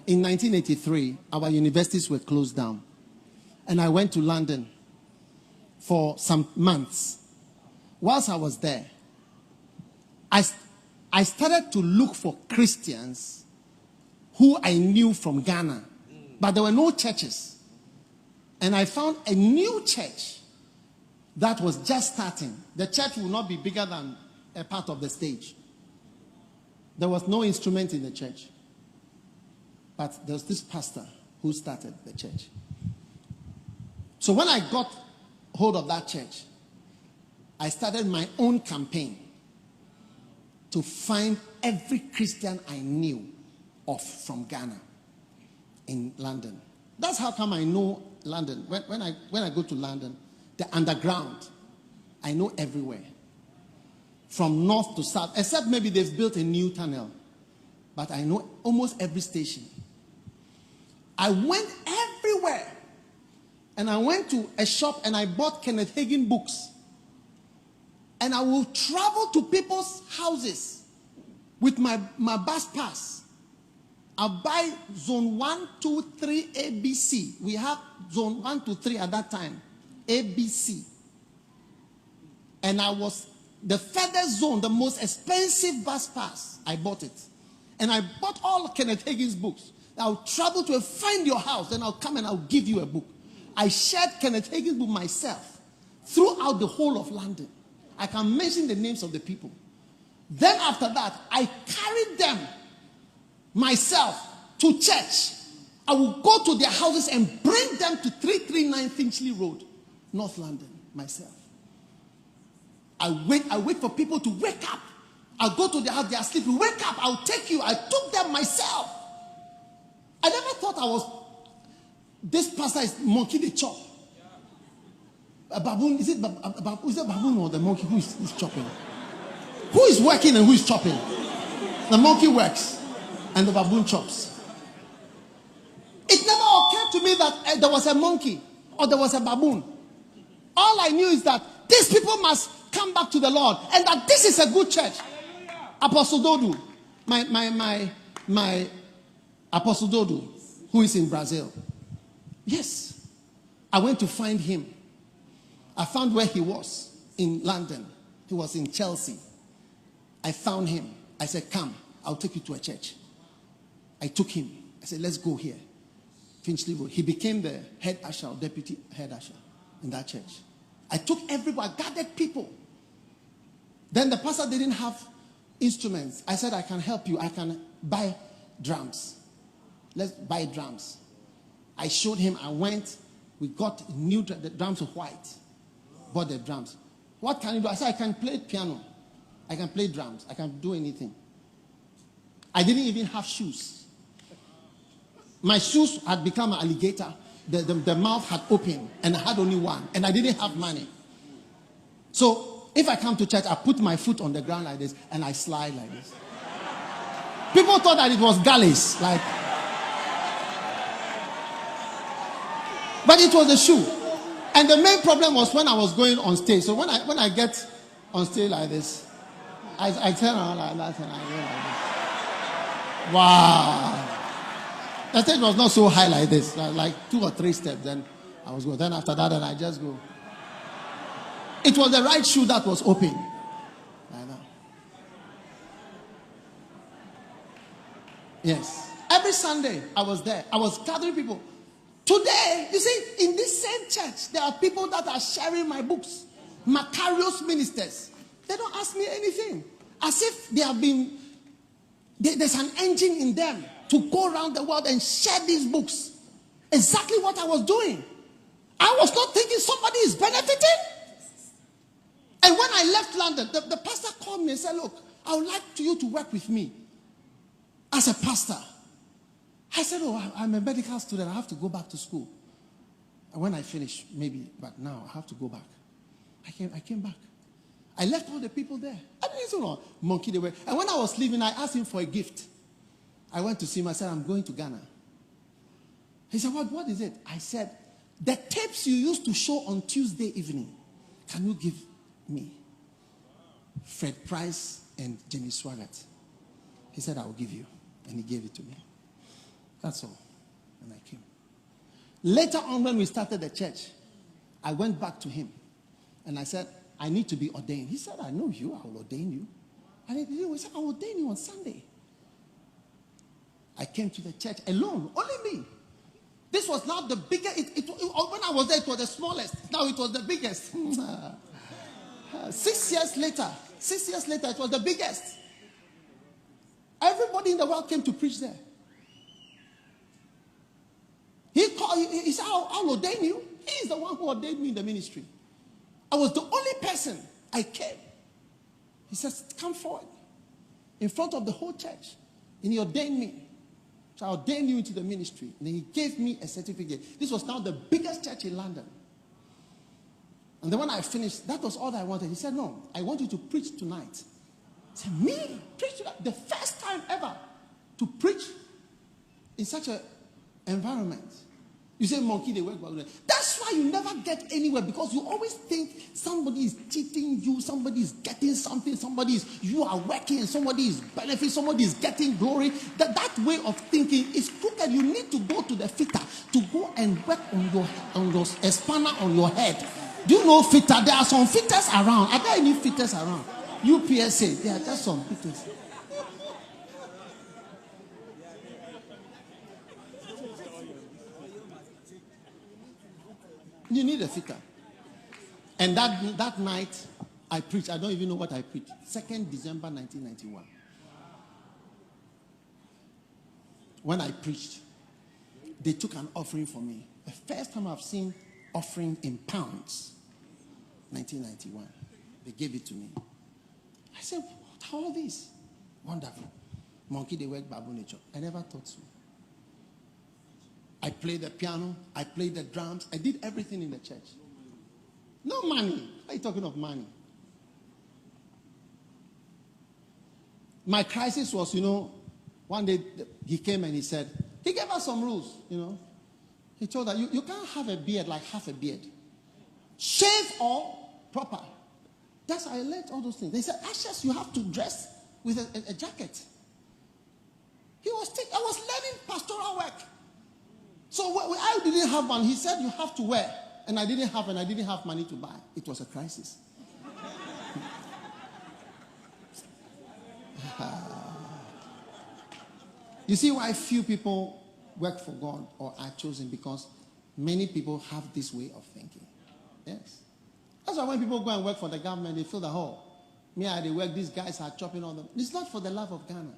in 1983, our universities were closed down. And I went to London for some months. Whilst I was there, I started to look for Christians who I knew from Ghana. But there were no churches. And I found a new church that was just starting. The church will not be bigger than a part of the stage. There was no instrument in the church. But there was this pastor who started the church. So when I got hold of that church, I started my own campaign to find every Christian I knew of from Ghana in London. That's how come I know London. When I go to London, the underground, I know everywhere. From north to south, except maybe they've built a new tunnel. But I know almost every station. I went everywhere. And I went to a shop and I bought Kenneth Hagin books. And I will travel to people's houses with my bus pass. I'll buy zone 1, 2, 3, ABC. We have zone 1 to 3 at that time. ABC. And I was the furthest zone, the most expensive bus pass. I bought it. And I bought all Kenneth Hagin's books. I'll travel to find your house. Then I'll come and I'll give you a book. I shared Kenneth Hagin's book myself throughout the whole of London. I can mention the names of the people. Then after that, I carried them myself to church. I will go to their houses and bring them to 339 Finchley Road, North London, myself. I wait for people to wake up. I'll go to their house, they are sleeping. Wake up, I'll take you. I took them myself. I never thought this pastor is monkey the chop. A baboon, is it baboon or the monkey who is chopping? Who is working and who is chopping? The monkey works and the baboon chops. It never occurred to me that there was a monkey or there was a baboon. All I knew is that these people must come back to the Lord and that this is a good church. Apostle Dodu, my Apostle Dodu, who is in Brazil. Yes, I went to find him. I found where he was in London. He was in Chelsea. I found him. I said, come, I'll take you to a church. I took him. I said, let's go here. Finchley Road. He became the head usher, deputy head usher in that church. I took everybody, gathered people. Then the pastor didn't have instruments. I said, I can help you. I can buy drums. Let's buy drums. I showed him. I went. We got the drums were white. Bought the drums. What can you do? I said, I can play piano. I can play drums. I can do anything. I didn't even have shoes. My shoes had become an alligator. The mouth had opened and I had only one. And I didn't have money. So if I come to church, I put my foot on the ground like this and I slide like this. People thought that it was galleys. But it was a shoe. And the main problem was when I was going on stage. So when I get on stage like this, I turn around like that and I go like this. Wow. The stage was not so high like this. Like 2 or 3 steps. Then I was going. Then after that, and I just go. It was the right shoe that was open. Like that. Yes. Every Sunday I was there. I was gathering people. Today, you see, in this same church, there are people that are sharing my books. Macarius ministers. They don't ask me anything. As if they have been, there's an engine in them to go around the world and share these books. Exactly what I was doing. I was not thinking somebody is benefiting. And when I left London, the pastor called me and said, look, I would like you to work with me as a pastor. I said, oh, I'm a medical student. I have to go back to school. And when I finish, maybe, but now I have to go back. I came back. I left all the people there. I didn't know monkey they were. And when I was leaving, I asked him for a gift. I went to see him. I said, I'm going to Ghana. He said, what is it? I said, the tapes you used to show on Tuesday evening, can you give me? Fred Price and Jimmy Swaggart. He said, I will give you. And he gave it to me. That's all. And I came. Later on, when we started the church, I went back to him. And I said, I need to be ordained. He said, I know you. I will ordain you. And he said, I will ordain you on Sunday. I came to the church alone. Only me. This was not the biggest. When I was there, it was the smallest. Now it was the biggest. 6 years later, it was the biggest. Everybody in the world came to preach there. He said, I'll ordain you. He is the one who ordained me in the ministry. I was the only person. I came. He says, come forward. In front of the whole church. And he ordained me. So I ordained you into the ministry. And he gave me a certificate. This was now the biggest church in London. And then when I finished, that was all I wanted. He said, no, I want you to preach tonight. I said, me? Preach tonight? The first time ever to preach in such an environment. You say, monkey, they work. That's why you never get anywhere, because you always think somebody is cheating you, somebody is getting something, you are working, somebody is benefiting, somebody is getting glory. That way of thinking is crooked. You need to go to the fitter to go and work on your spanner on your head. Do you know fitter? There are some fitters around. Are there any fitters around? UPSA, there are just some fitters. You need a fitter. And that night, I preached. I don't even know what I preached. 2nd December 1991. When I preached, they took an offering for me. The first time I've seen offering in pounds. 1991. They gave it to me. I said, what are all these? Wonderful. Monkey, they work babu nature. I never thought so. I played the piano. I played the drums. I did everything in the church. No money. Why are you talking of money? My crisis was, one day he came and he said, he gave us some rules, He told us, you can't have a beard like half a beard. Shave or proper. That's how I learned all those things. They said, Ashes, you have to dress with a jacket. I was learning pastoral work. So I didn't have one. He said, you have to wear. And I didn't have money to buy. It was a crisis. You see why few people work for God or are chosen? Because many people have this way of thinking. Yes. That's why when people go and work for the government, they feel that, they work, these guys are chopping all them. It's not for the love of Ghana.